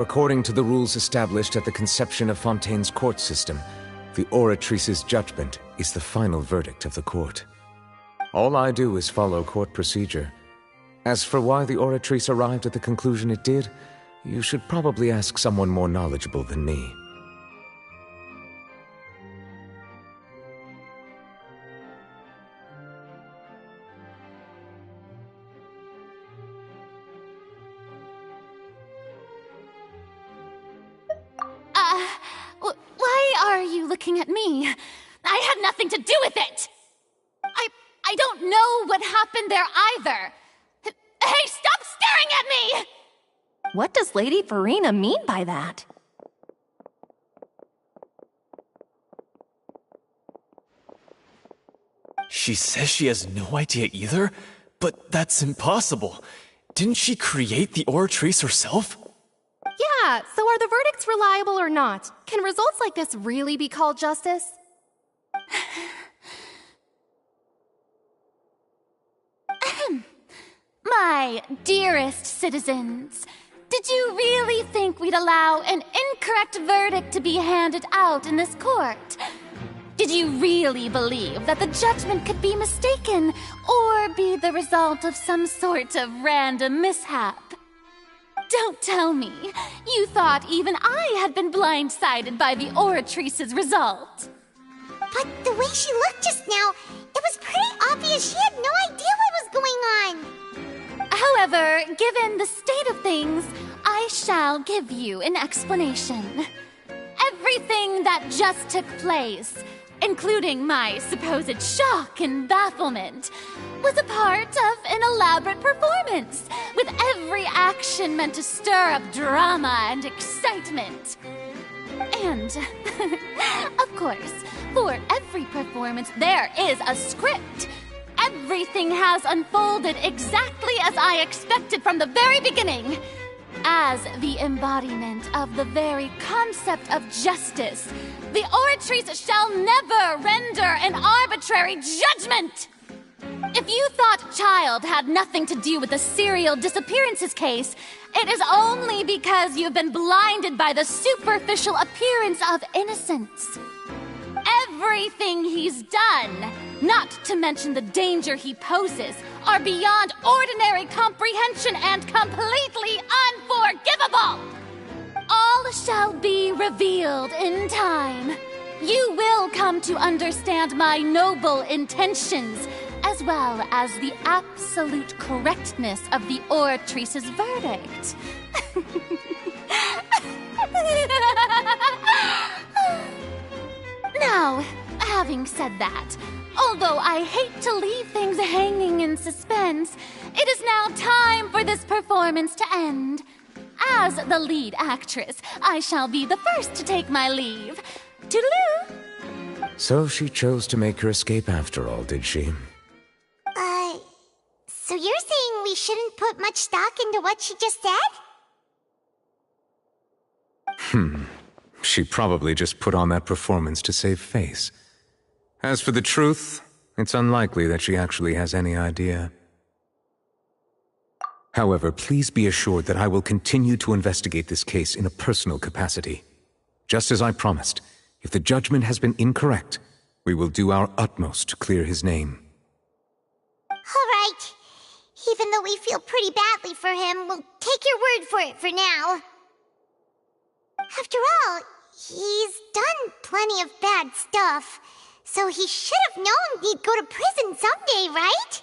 According to the rules established at the conception of Fontaine's court system, the Oratrice's judgment is the final verdict of the court. All I do is follow court procedure. As for why the Oratrice arrived at the conclusion it did, you should probably ask someone more knowledgeable than me. Why are you looking at me? I had nothing to do with it! I don't know what happened there either! Hey, stop staring at me! What does Lady Farina mean by that? She says she has no idea either, but that's impossible. Didn't she create the Oratrice herself? Yeah, so are the verdicts reliable or not? Can results like this really be called justice? My dearest citizens, did you really think we'd allow an incorrect verdict to be handed out in this court? Did you really believe that the judgment could be mistaken or be the result of some sort of random mishap? Don't tell me you thought even I had been blindsided by the Oratrice's result. But the way she looked just now, it was pretty obvious she had no idea what was going on. However, given the state of things, I shall give you an explanation. Everything that just took place, including my supposed shock and bafflement, was a part of an elaborate performance, with every action meant to stir up drama and excitement. And, of course, for every performance there is a script. Everything has unfolded exactly as I expected from the very beginning. As the embodiment of the very concept of justice, the Oratrice shall never render an arbitrary judgment! If you thought Child had nothing to do with the serial disappearances case, it is only because you've been blinded by the superficial appearance of innocence. Everything he's done, not to mention the danger he poses, are beyond ordinary comprehension and completely unforgivable! All shall be revealed in time. You will come to understand my noble intentions, as well as the absolute correctness of the Oratrice's verdict. Now, having said that, although I hate to leave things hanging in suspense, it is now time for this performance to end. As the lead actress, I shall be the first to take my leave. Toodaloo! So she chose to make her escape after all, did she? So you're saying we shouldn't put much stock into what she just said? She probably just put on that performance to save face. As for the truth, it's unlikely that she actually has any idea. However, please be assured that I will continue to investigate this case in a personal capacity. Just as I promised, if the judgment has been incorrect, we will do our utmost to clear his name. All right. Even though we feel pretty badly for him, we'll take your word for it for now. After all, he's done plenty of bad stuff, so he should have known he'd go to prison someday, right?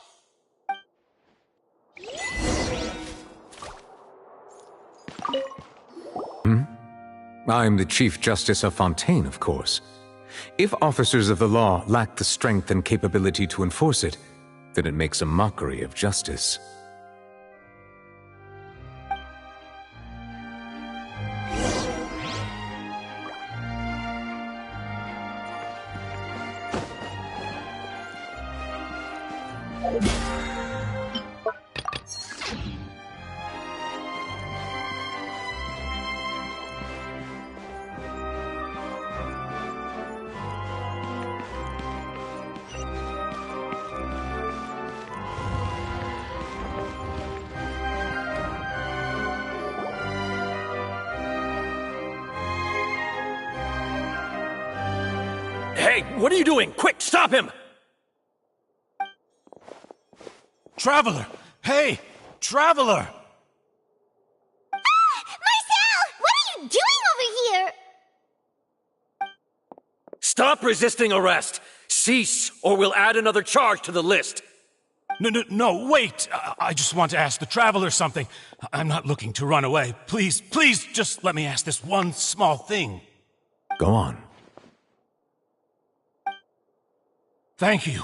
I'm the Chief Justice of Fontaine, of course. If officers of the law lack the strength and capability to enforce it, then it makes a mockery of justice. Hey, what are you doing? Quick, stop him! Traveler! Hey! Traveler! Marcel! What are you doing over here? Stop resisting arrest! Cease, or we'll add another charge to the list! No, wait! I just want to ask the Traveler something. I'm not looking to run away. Please, just let me ask this one small thing. Go on. Thank you.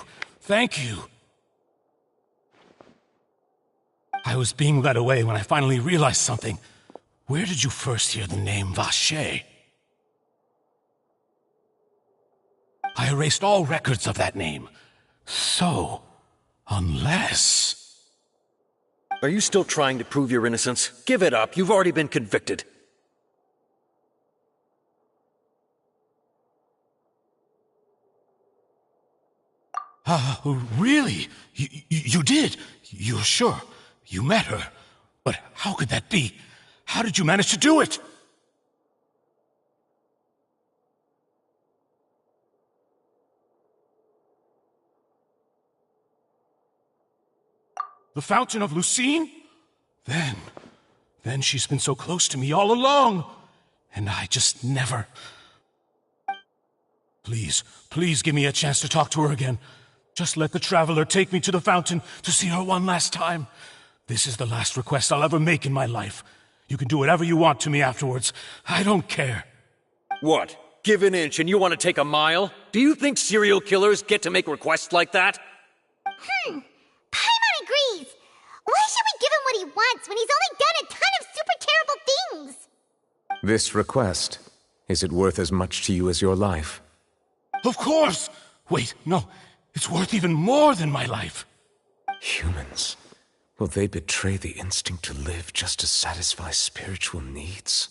I was being led away when I finally realized something. Where did you first hear the name Vacher? I erased all records of that name. So, unless... Are you still trying to prove your innocence? Give it up, you've already been convicted. Really? You did? You're sure? You met her? But how could that be? How did you manage to do it? The Fountain of Lucine? Then she's been so close to me all along. And I just never... Please give me a chance to talk to her again. Just let the Traveler take me to the fountain to see her one last time. This is the last request I'll ever make in my life. You can do whatever you want to me afterwards. I don't care. What? Give an inch and you want to take a mile? Do you think serial killers get to make requests like that? Paimon agrees. Why should we give him what he wants when he's only done a ton of super terrible things? This request, is it worth as much to you as your life? Of course! Wait, no. It's worth even more than my life. Humans. Will they betray the instinct to live just to satisfy spiritual needs?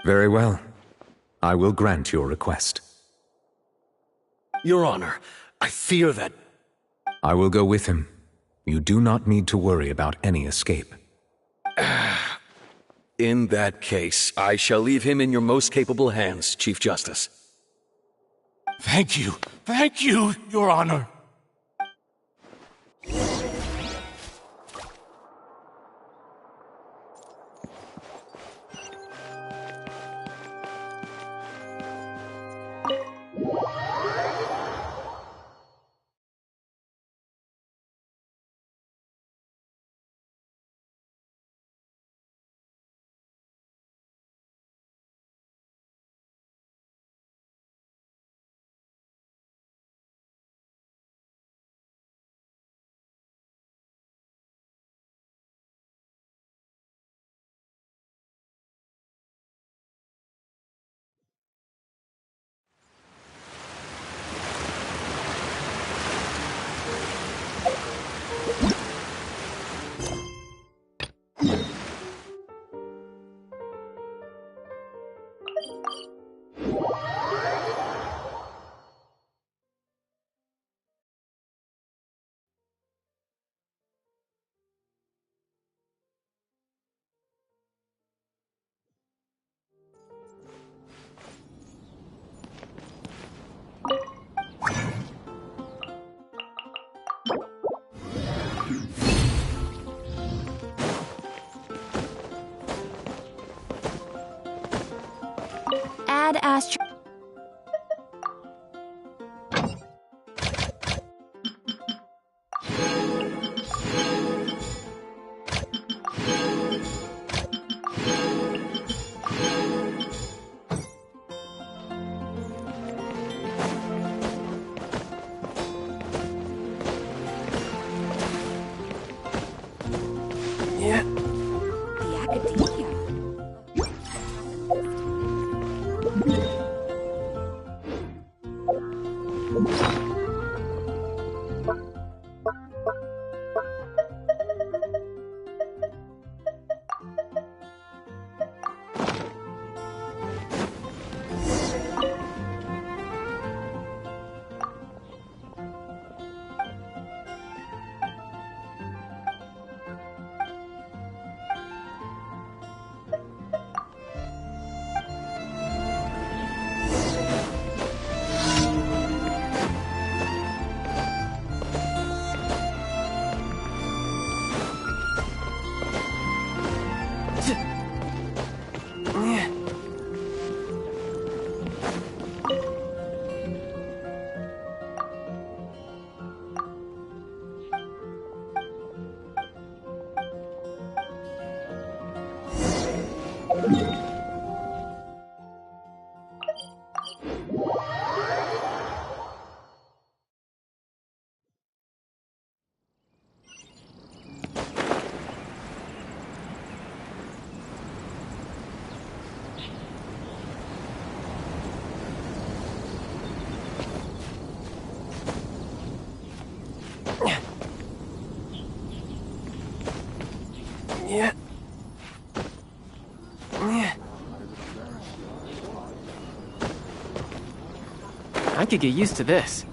Very well. I will grant your request. Your Honor, I fear that... I will go with him. You do not need to worry about any escape. In that case, I shall leave him in your most capable hands, Chief Justice. Thank you, Your Honor. Add Astro... The Academia. I could get used to this.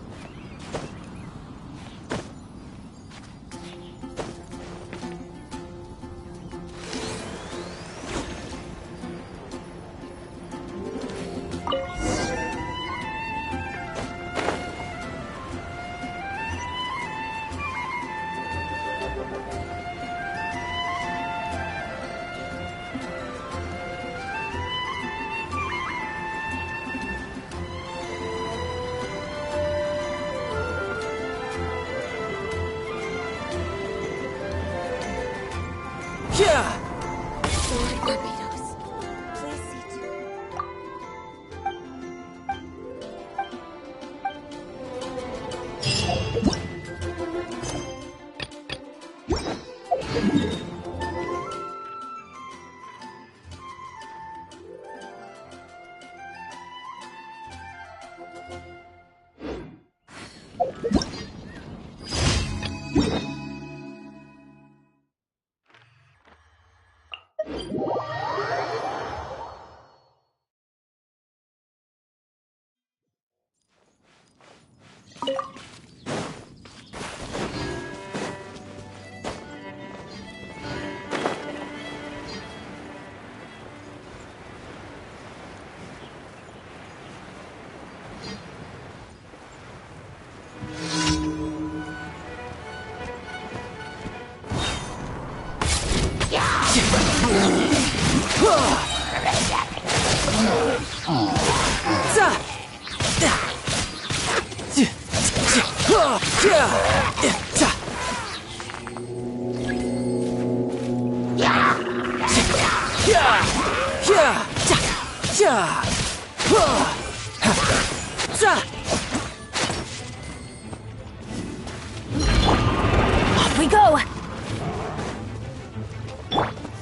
Off we go!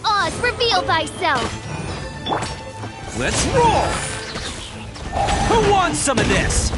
Oz, reveal thyself! Let's roll! Who wants some of this?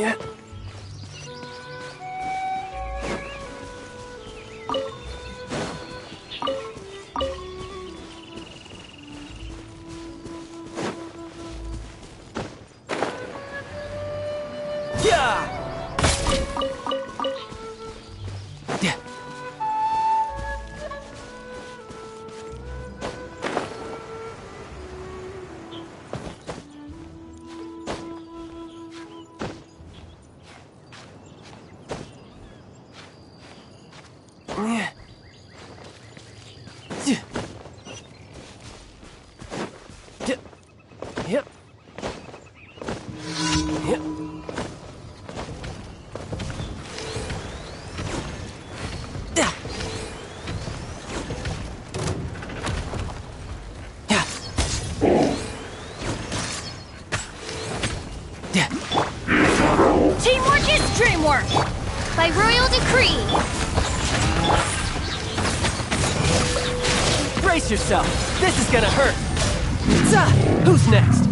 Yep. Yeah. Yep. Yep. Yeah. Yeah. Yeah. Teamwork is dreamwork! By royal decree! Brace yourself. This is gonna hurt. Who's next?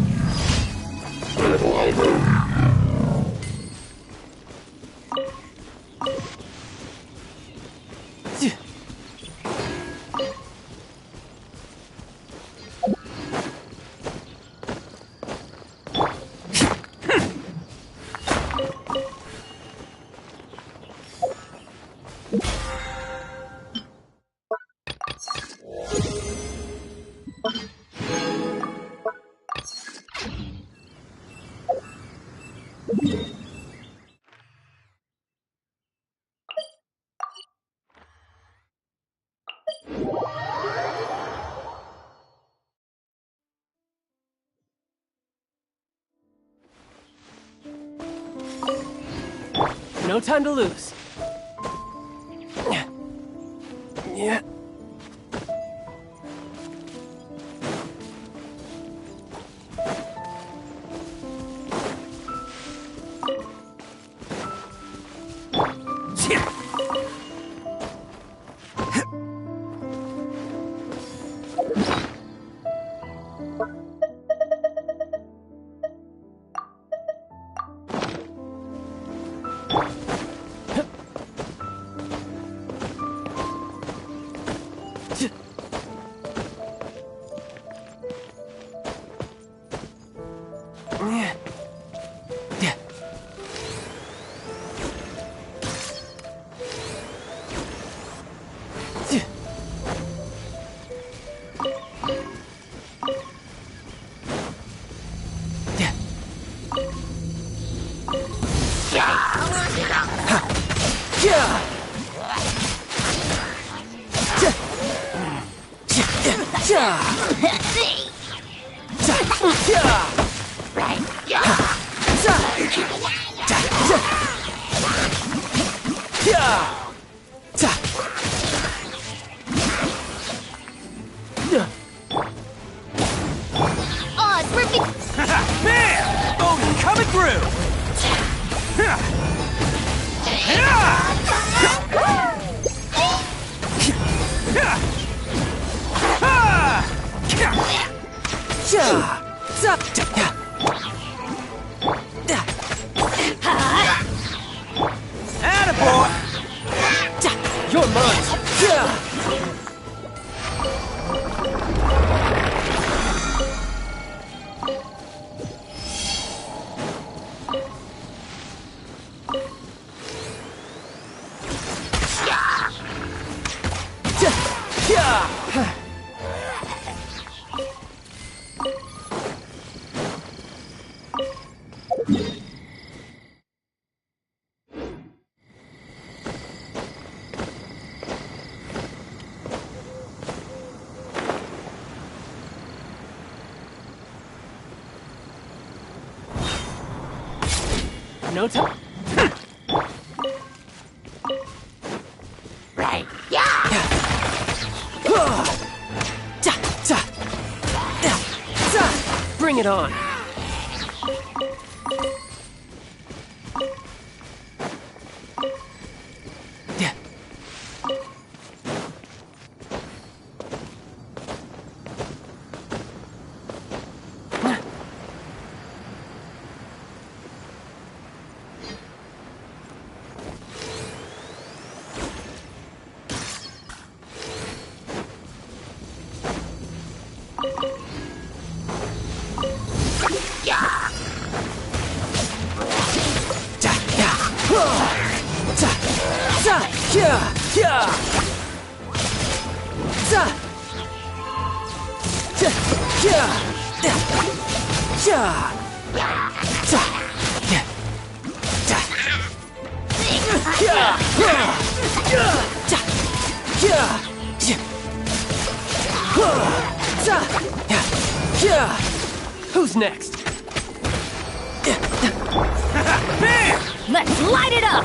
No time to lose. Yeah. Odds were Man! Oh, coming through! Attaboy! You're mine! No time. Right. Yeah! Bring it on. Who's next? Let's light it up!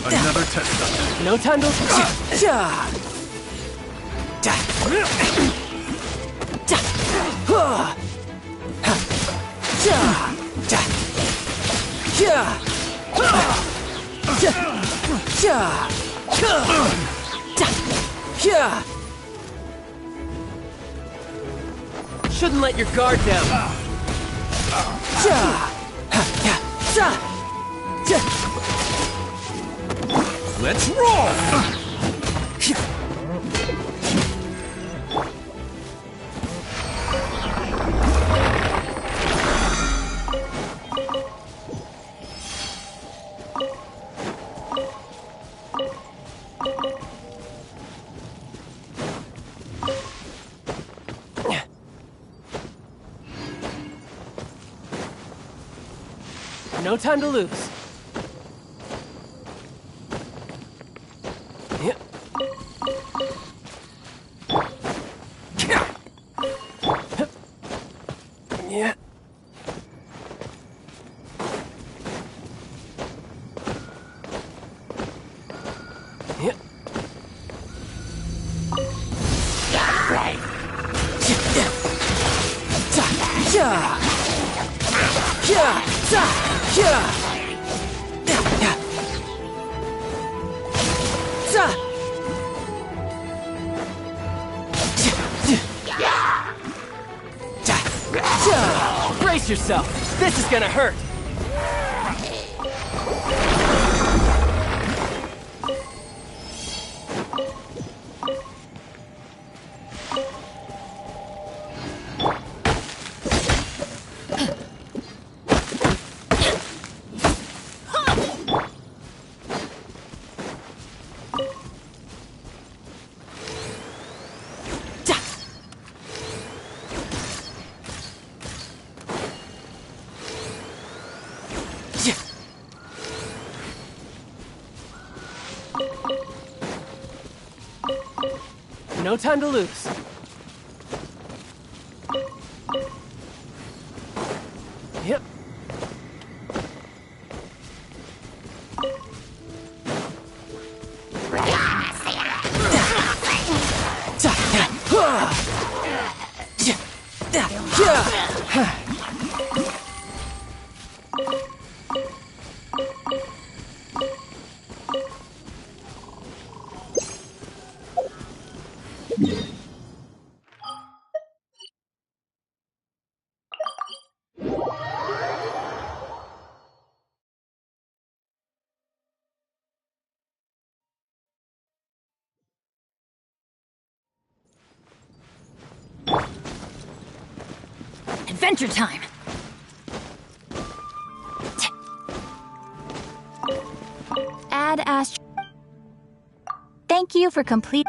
Another test subject. No time to... Shouldn't let your guard down. Let's roll! No time to lose. Yep. Yeah. Yep. Right. Brace yourself. This is gonna hurt. No time to lose. Yep. adventure time! Add Ast. Thank you for complete.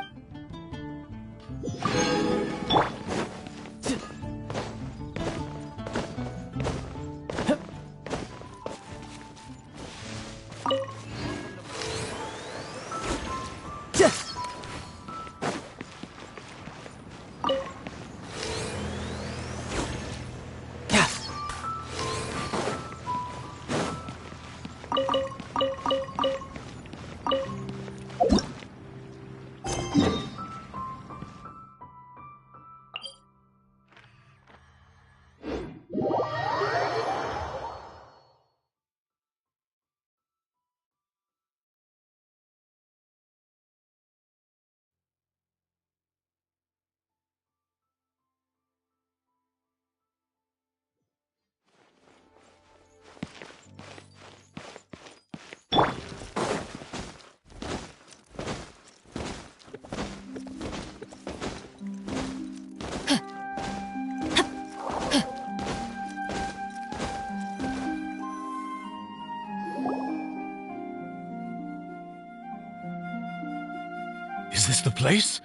Is this the place?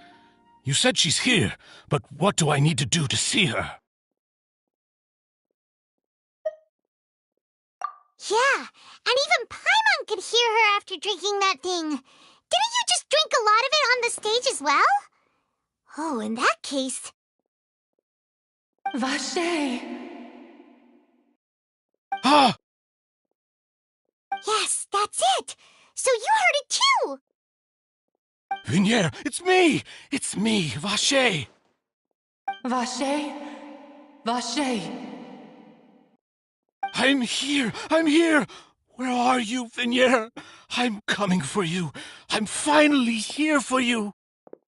You said she's here, but what do I need to do to see her? Yeah, and even Paimon could hear her after drinking that thing. Didn't you just drink a lot of it on the stage as well? Oh, in that case... Vache! Ah! Yes, that's it! So you heard it too! Vignier, it's me! It's me, Vache! Vache? Vache! I'm here! I'm here! Where are you, Vignier? I'm coming for you. I'm finally here for you.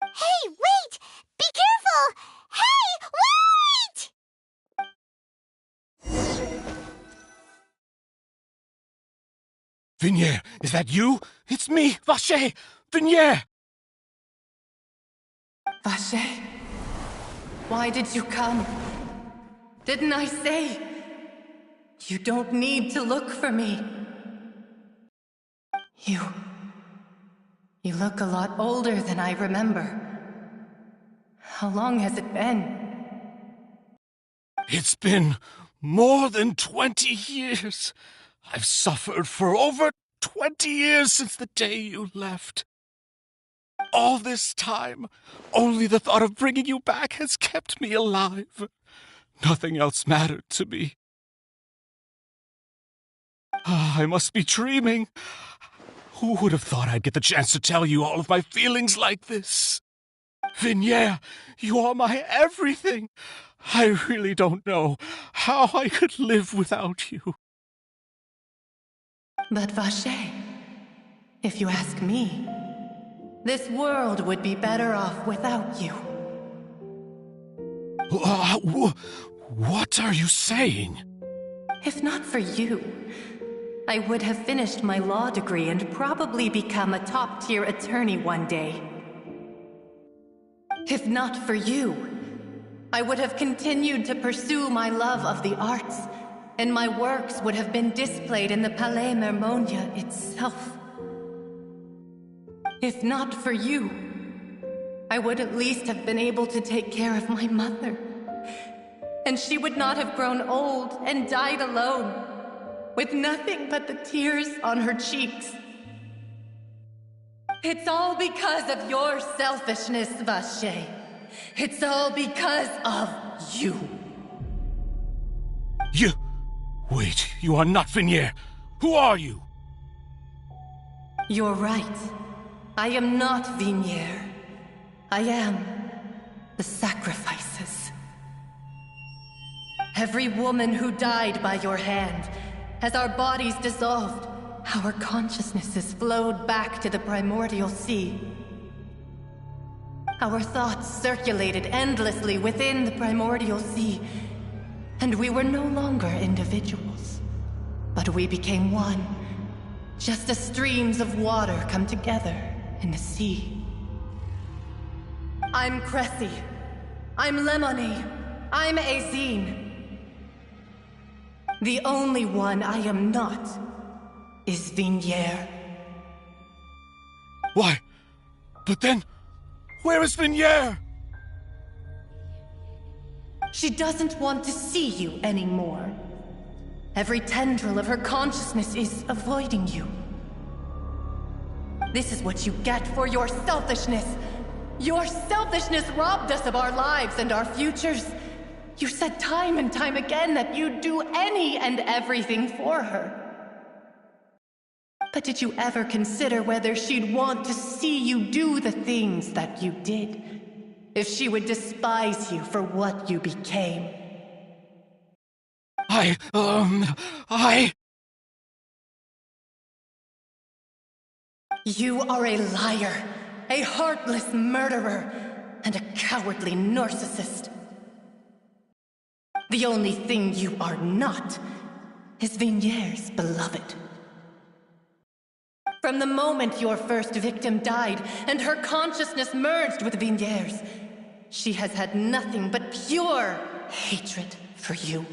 Hey, wait! Be careful! Hey, wait! Vignier, is that you? It's me, Vache! Vignier! Vache? Why did you come? Didn't I say? You don't need to look for me. You look a lot older than I remember. How long has it been? It's been more than 20 years. I've suffered for over 20 years since the day you left. All this time, only the thought of bringing you back has kept me alive. Nothing else mattered to me. I must be dreaming. Who would have thought I'd get the chance to tell you all of my feelings like this? Vignier, you are my everything. I really don't know how I could live without you. But Vache, if you ask me, this world would be better off without you. What are you saying? If not for you, I would have finished my law degree and probably become a top-tier attorney one day. If not for you, I would have continued to pursue my love of the arts, and my works would have been displayed in the Palais Mermonia itself. If not for you, I would at least have been able to take care of my mother. And she would not have grown old and died alone, with nothing but the tears on her cheeks. It's all because of your selfishness, Vache. It's all because of you. Wait, you are not Vignier. Who are you? You're right. I am not Vignier. I am the sacrifices. Every woman who died by your hand, as our bodies dissolved, our consciousnesses flowed back to the primordial sea. Our thoughts circulated endlessly within the primordial sea, and we were no longer individuals, but we became one, just as streams of water come together in the sea. I'm Cressy. I'm Lemony. I'm Azine. The only one I am not is Vignier. Why? But then, where is Vignier? She doesn't want to see you anymore. Every tendril of her consciousness is avoiding you. This is what you get for your selfishness. Your selfishness robbed us of our lives and our futures. You said time and time again that you'd do any and everything for her. But did you ever consider whether she'd want to see you do the things that you did? If she would despise you for what you became? You are a liar, a heartless murderer, and a cowardly narcissist. The only thing you are not is Vignier's beloved. From the moment your first victim died and her consciousness merged with Vignier's, she has had nothing but pure hatred for you.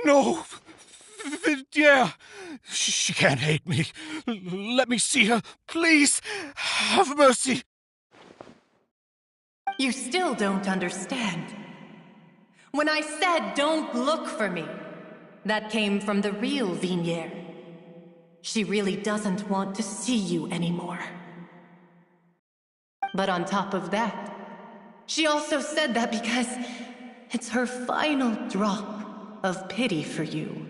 No! Vignier! She can't hate me. Let me see her, please! Have mercy! You still don't understand. When I said don't look for me, that came from the real Vignier. She really doesn't want to see you anymore. But on top of that, she also said that because it's her final drop of pity for you.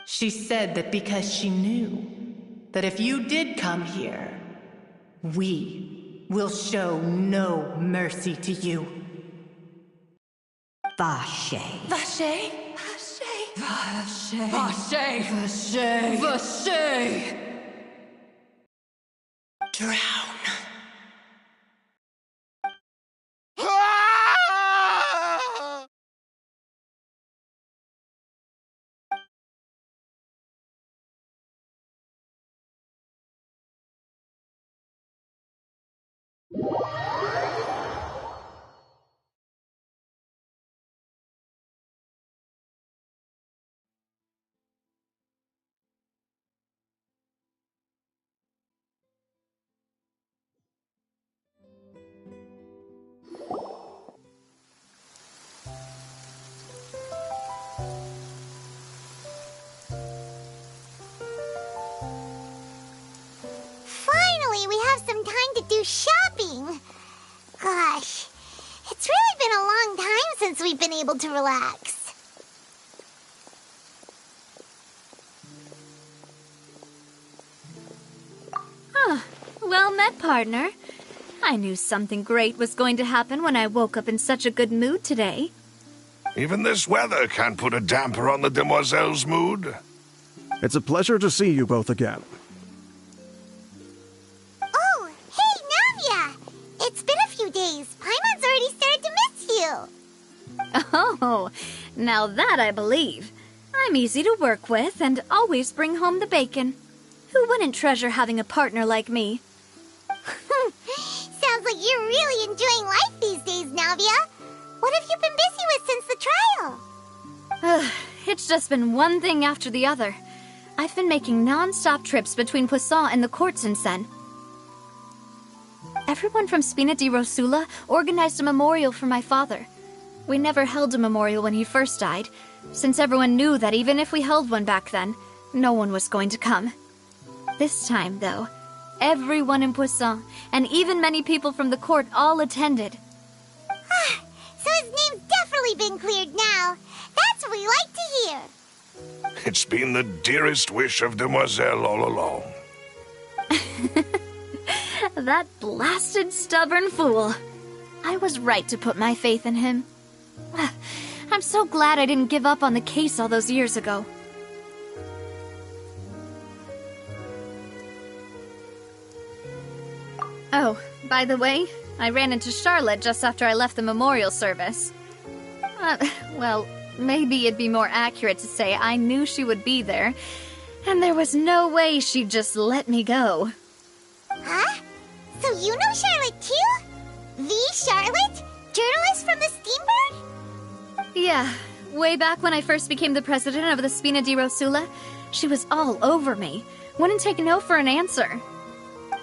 She said that because she knew that if you did come here, we will show no mercy to you. Vache. Vache? Vache. Vache. Vache. Vache. Drown. Do shopping. Gosh, it's really been a long time since we've been able to relax. Well met, partner. I knew something great was going to happen when I woke up in such a good mood today. Even this weather can't put a damper on the demoiselle's mood. It's a pleasure to see you both again. Days. Paimon's already started to miss you. Oh, now that I believe. I'm easy to work with and always bring home the bacon. Who wouldn't treasure having a partner like me? Sounds like you're really enjoying life these days, Navia. What have you been busy with since the trial? It's just been one thing after the other. I've been making non-stop trips between Poisson and the courts in Sen. Everyone from Spina di Rosula organized a memorial for my father. We never held a memorial when he first died, since everyone knew that even if we held one back then, no one was going to come. This time, though, everyone in Poisson, and even many people from the court, all attended. So his name's definitely been cleared now. That's what we like to hear. It's been the dearest wish of Demoiselle all along. That blasted stubborn fool. I was right to put my faith in him. I'm so glad I didn't give up on the case all those years ago. Oh, by the way, I ran into Charlotte just after I left the memorial service. Well, maybe it'd be more accurate to say I knew she would be there, and there was no way she'd just let me go. So you know Charlotte too? The Charlotte? Journalist from the Steambird? Yeah, way back when I first became the president of the Spina di Rosula, she was all over me. Wouldn't take no for an answer.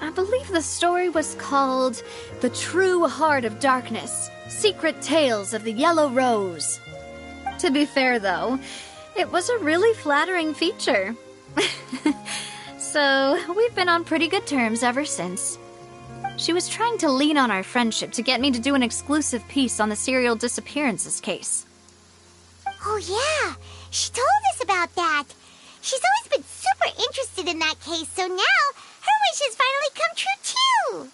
I believe the story was called The True Heart of Darkness, Secret Tales of the Yellow Rose. To be fair, though, it was a really flattering feature. So, we've been on pretty good terms ever since. She was trying to lean on our friendship to get me to do an exclusive piece on the serial disappearances case. Oh yeah, she told us about that. She's always been super interested in that case, so now her wish has finally come true too.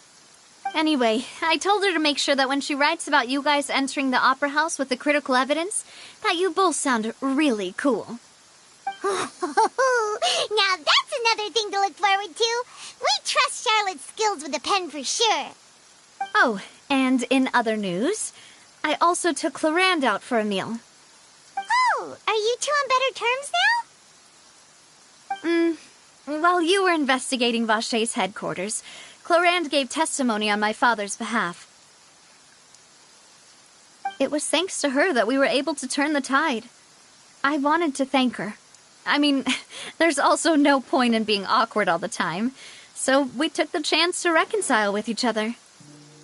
Anyway, I told her to make sure that when she writes about you guys entering the opera house with the critical evidence, that you both sound really cool. Now that's another thing to look forward to. We trust Charlotte's skills with a pen for sure. Oh, and in other news, I also took Clarande out for a meal. Oh, are you two on better terms now? While you were investigating Vache's headquarters, Clarande gave testimony on my father's behalf. It was thanks to her that we were able to turn the tide. I wanted to thank her. I mean, there's also no point in being awkward all the time, so we took the chance to reconcile with each other.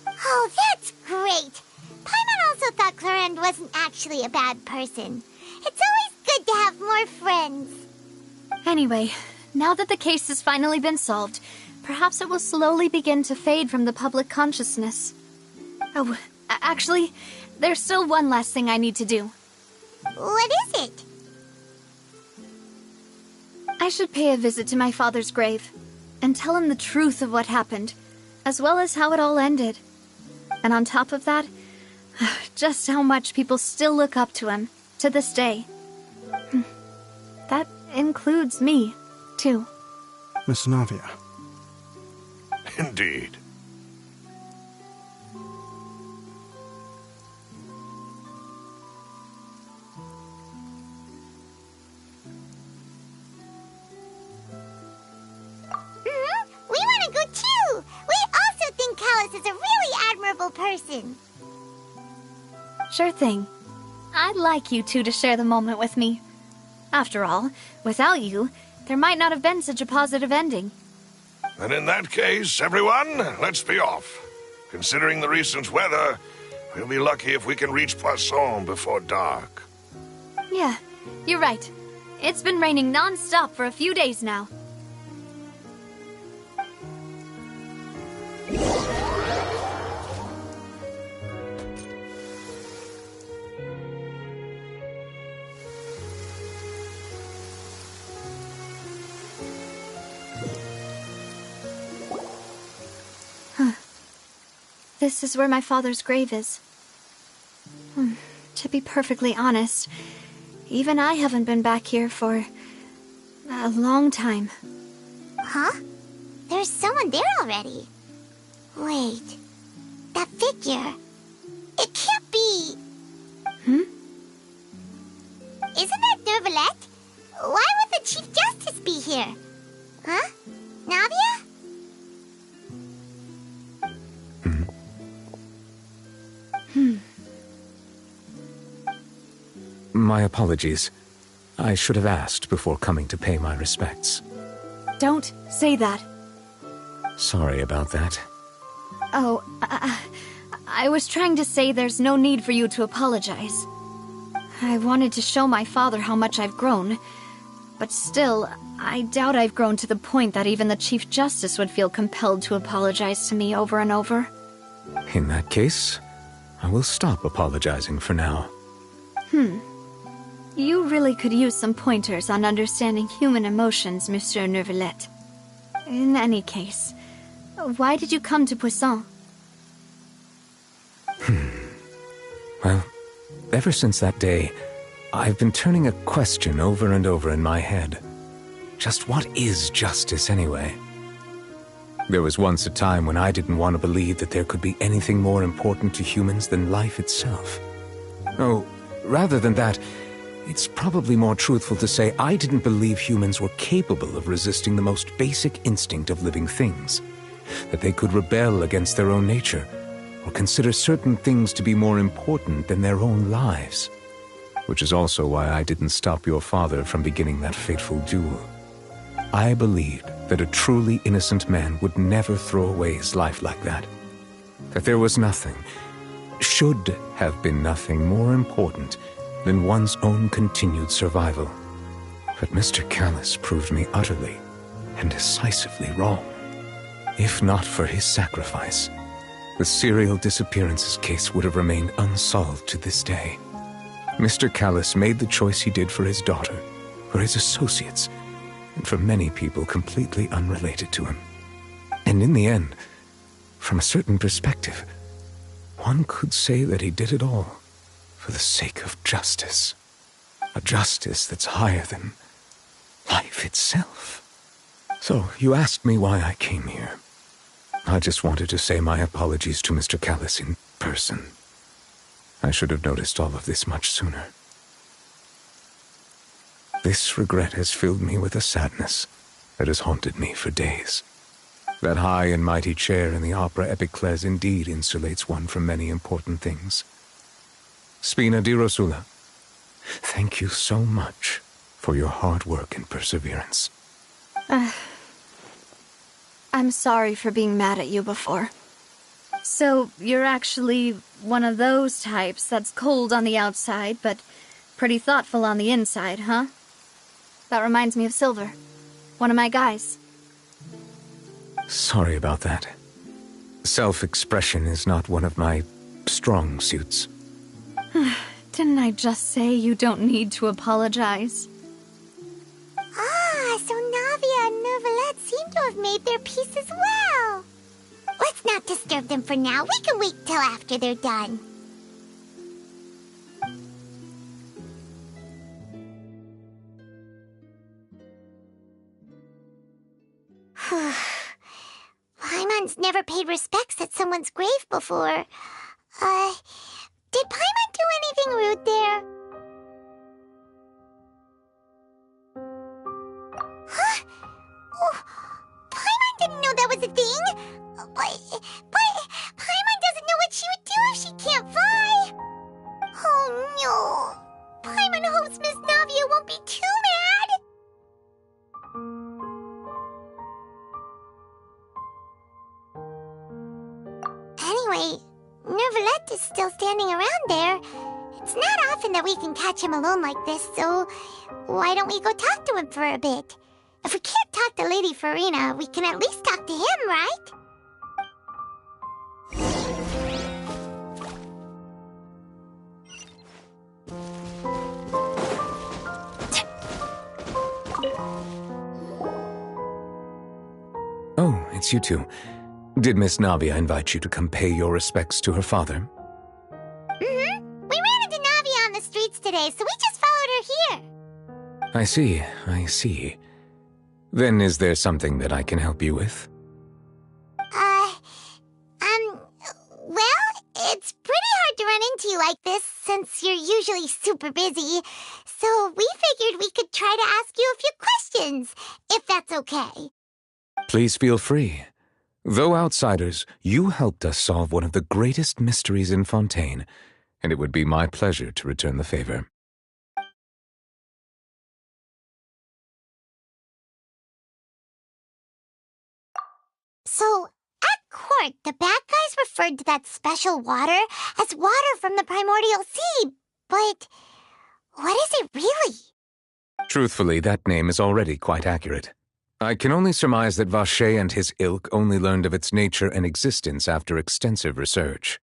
Oh, that's great! Paimon also thought Clarande wasn't actually a bad person. It's always good to have more friends. Anyway, now that the case has finally been solved, perhaps it will slowly begin to fade from the public consciousness. Oh, actually, there's still one last thing I need to do. What is it? I should pay a visit to my father's grave and tell him the truth of what happened, as well as how it all ended. And on top of that, just how much people still look up to him to this day. That includes me, too. Miss Navia. Indeed. We want to go too! We also think Callus is a really admirable person. Sure thing. I'd like you two to share the moment with me. After all, without you, there might not have been such a positive ending. And in that case, everyone, let's be off. Considering the recent weather, we'll be lucky if we can reach Poisson before dark. Yeah, you're right. It's been raining non-stop for a few days now. This is where my father's grave is. To be perfectly honest, even I haven't been back here for a long time. Huh? There's someone there already. Wait. That figure. It can't be... Isn't that Nervalette? Why would the Chief Justice be here? Huh? Navia? My apologies. I should have asked before coming to pay my respects. Don't say that. Sorry about that. Oh, I was trying to say there's no need for you to apologize. I wanted to show my father how much I've grown, but still, I doubt I've grown to the point that even the Chief Justice would feel compelled to apologize to me over and over. In that case, I will stop apologizing for now. You really could use some pointers on understanding human emotions, Monsieur Nervalette. In any case, why did you come to Poisson? Well, ever since that day, I've been turning a question over and over in my head. Just what is justice anyway? There was once a time when I didn't want to believe that there could be anything more important to humans than life itself. Oh, rather than that, it's probably more truthful to say I didn't believe humans were capable of resisting the most basic instinct of living things, that they could rebel against their own nature, or consider certain things to be more important than their own lives. Which is also why I didn't stop your father from beginning that fateful duel. I believed that a truly innocent man would never throw away his life like that. That there was nothing, should have been nothing more important than one's own continued survival. But Mr. Callis proved me utterly and decisively wrong. If not for his sacrifice, the serial disappearances case would have remained unsolved to this day. Mr. Callis made the choice he did for his daughter, for his associates, and for many people completely unrelated to him. And in the end, from a certain perspective, one could say that he did it all for the sake of justice. A justice that's higher than life itself. So, you asked me why I came here. I just wanted to say my apologies to Mr. Callis in person. I should have noticed all of this much sooner. This regret has filled me with a sadness that has haunted me for days. That high and mighty chair in the opera Epicles indeed insulates one from many important things. Spina di Rosula, thank you so much for your hard work and perseverance. I'm sorry for being mad at you before. So, you're actually one of those types that's cold on the outside, but pretty thoughtful on the inside, huh? That reminds me of Silver, one of my guys. Sorry about that. Self-expression is not one of my strong suits. Didn't I just say you don't need to apologize? Ah, so Navia and Neuvillette seem to have made their peace as well. Let's not disturb them for now. We can wait till after they're done. Paimon's never paid respects at someone's grave before. Did Paimon do anything rude there? Huh? Oh, Paimon didn't know that was a thing. But Paimon doesn't know what she would do if she can't fly. Oh no. Paimon hopes Miss Navia won't be too mad. Anyway, Neuvillette is still standing around there. It's not often that we can catch him alone like this, so why don't we go talk to him for a bit? If we can't talk to Lady Farina, we can at least talk to him, right? Oh, it's you two. Did Miss Navia invite you to come pay your respects to her father? Mm-hmm. We ran into Navia on the streets today, so we just followed her here. I see. Then is there something that I can help you with? Well, it's pretty hard to run into you like this, since you're usually super busy. So we figured we could try to ask you a few questions, if that's okay. Please feel free. Though outsiders, you helped us solve one of the greatest mysteries in Fontaine, and it would be my pleasure to return the favor. So, at court, the bad guys referred to that special water as water from the primordial sea, but what is it really? Truthfully, that name is already quite accurate. I can only surmise that Vacher and his ilk only learned of its nature and existence after extensive research.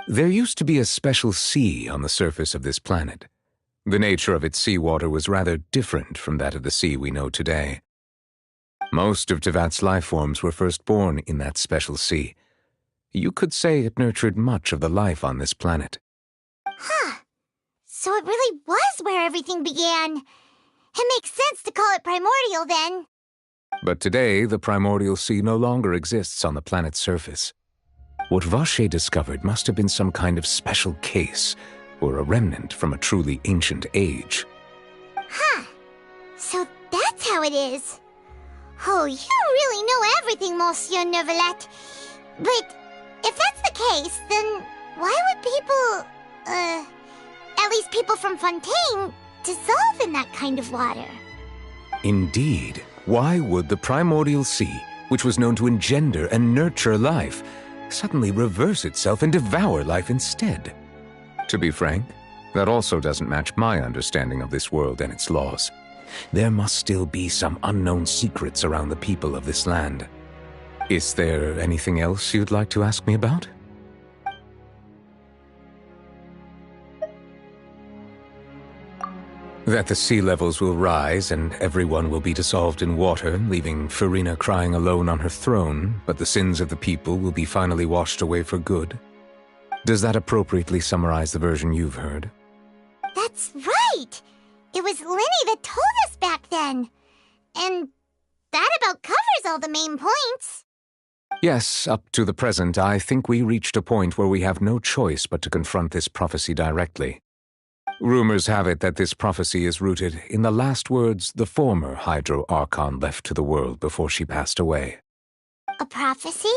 There used to be a special sea on the surface of this planet. The nature of its seawater was rather different from that of the sea we know today. Most of Tevat's life forms were first born in that special sea. You could say it nurtured much of the life on this planet. Huh. So it really was where everything began. It makes sense to call it primordial then. But today, the primordial sea no longer exists on the planet's surface. What Vacher discovered must have been some kind of special case, or a remnant from a truly ancient age. Huh. So that's how it is. Oh, you really know everything, Monsieur Neuvillette. But if that's the case, then why would people, at least people from Fontaine, dissolve in that kind of water? Indeed. Why would the primordial sea, which was known to engender and nurture life, suddenly reverse itself and devour life instead? To be frank, that also doesn't match my understanding of this world and its laws. There must still be some unknown secrets around the people of this land. Is there anything else you'd like to ask me about? That the sea levels will rise and everyone will be dissolved in water, leaving Farina crying alone on her throne, but the sins of the people will be finally washed away for good. Does that appropriately summarize the version you've heard? That's right! It was Linny that told us back then. And that about covers all the main points. Yes, up to the present, I think we reached a point where we have no choice but to confront this prophecy directly. Rumors have it that this prophecy is rooted in the last words the former Hydro Archon left to the world before she passed away. A prophecy?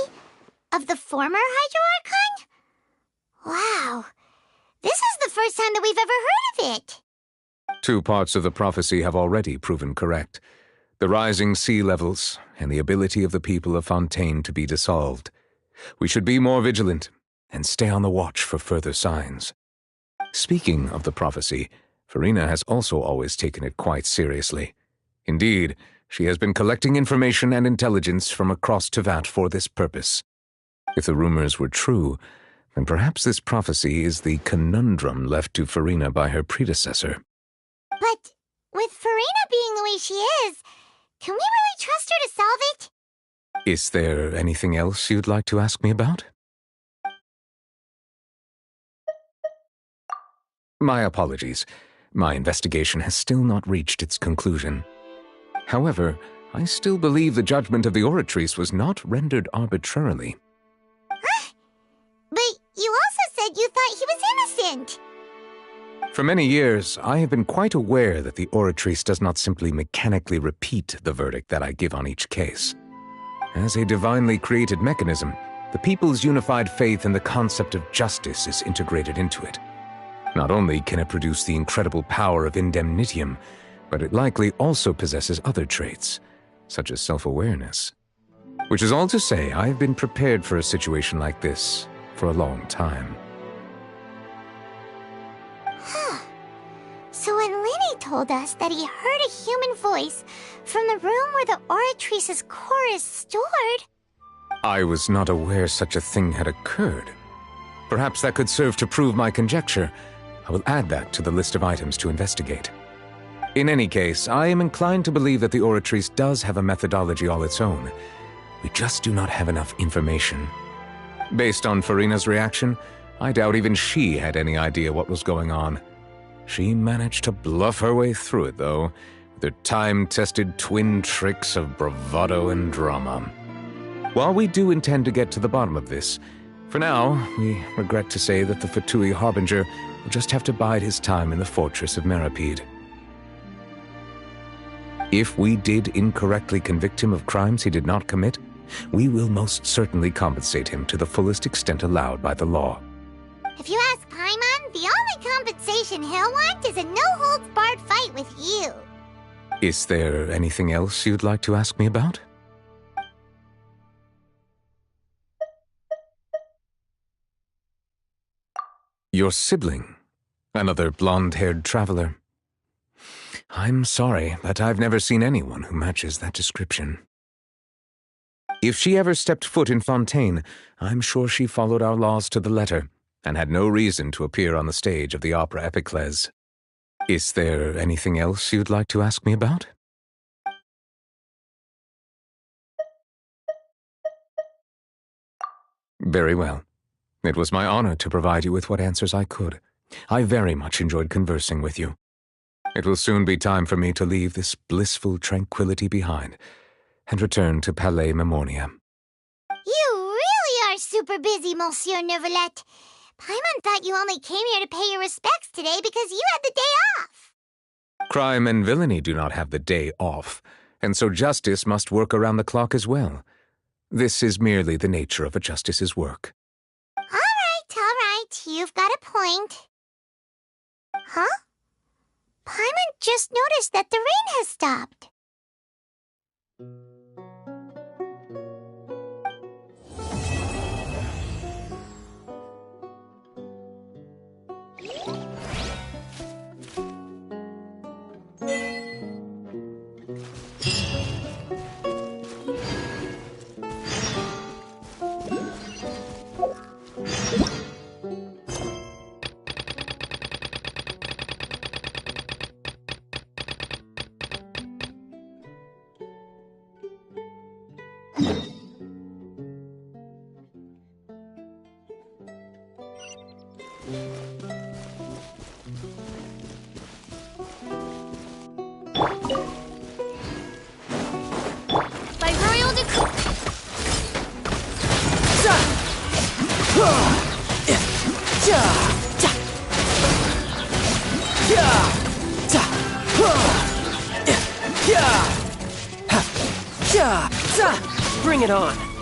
Of the former Hydro Archon? Wow. This is the first time that we've ever heard of it. 2 parts of the prophecy have already proven correct. The rising sea levels and the ability of the people of Fontaine to be dissolved. We should be more vigilant and stay on the watch for further signs. Speaking of the prophecy, Farina has also always taken it quite seriously. Indeed, she has been collecting information and intelligence from across Tevat for this purpose. If the rumors were true, then perhaps this prophecy is the conundrum left to Farina by her predecessor. But with Farina being the way she is, can we really trust her to solve it? Is there anything else you'd like to ask me about? My apologies. My investigation has still not reached its conclusion. However, I still believe the judgment of the Oratrice was not rendered arbitrarily. Huh? But you also said you thought he was innocent. For many years, I have been quite aware that the Oratrice does not simply mechanically repeat the verdict that I give on each case. As a divinely created mechanism, the people's unified faith in the concept of justice is integrated into it. Not only can it produce the incredible power of indemnitium, but it likely also possesses other traits, such as self-awareness. Which is all to say, I have been prepared for a situation like this for a long time. So when Linny told us that he heard a human voice from the room where the Oratrice's core is stored... I was not aware such a thing had occurred. Perhaps that could serve to prove my conjecture. I will add that to the list of items to investigate. In any case, I am inclined to believe that the Oratrice does have a methodology all its own. We just do not have enough information. Based on Farina's reaction, I doubt even she had any idea what was going on. She managed to bluff her way through it, though, with her time-tested twin tricks of bravado and drama. While we do intend to get to the bottom of this, for now, we regret to say that the Fatui Harbinger will just have to bide his time in the fortress of Meripede. If we did incorrectly convict him of crimes he did not commit, we will most certainly compensate him to the fullest extent allowed by the law. If you ask Paimon, the only compensation he'll want is a no-holds-barred fight with you. Is there anything else you'd like to ask me about? Your sibling, another blonde-haired traveler. I'm sorry, but I've never seen anyone who matches that description. If she ever stepped foot in Fontaine, I'm sure she followed our laws to the letter, and had no reason to appear on the stage of the opera Epiclese. Is there anything else you'd like to ask me about? Very well. It was my honor to provide you with what answers I could. I very much enjoyed conversing with you. It will soon be time for me to leave this blissful tranquility behind and return to Palais Memoria. You really are super busy, Monsieur Neuvillette. Paimon thought you only came here to pay your respects today because you had the day off. Crime and villainy do not have the day off, And so justice must work around the clock as well. This is merely the nature of a justice's work. All right. You've got a point. Huh? Paimon just noticed that the rain has stopped. By royal decree. Bring it on.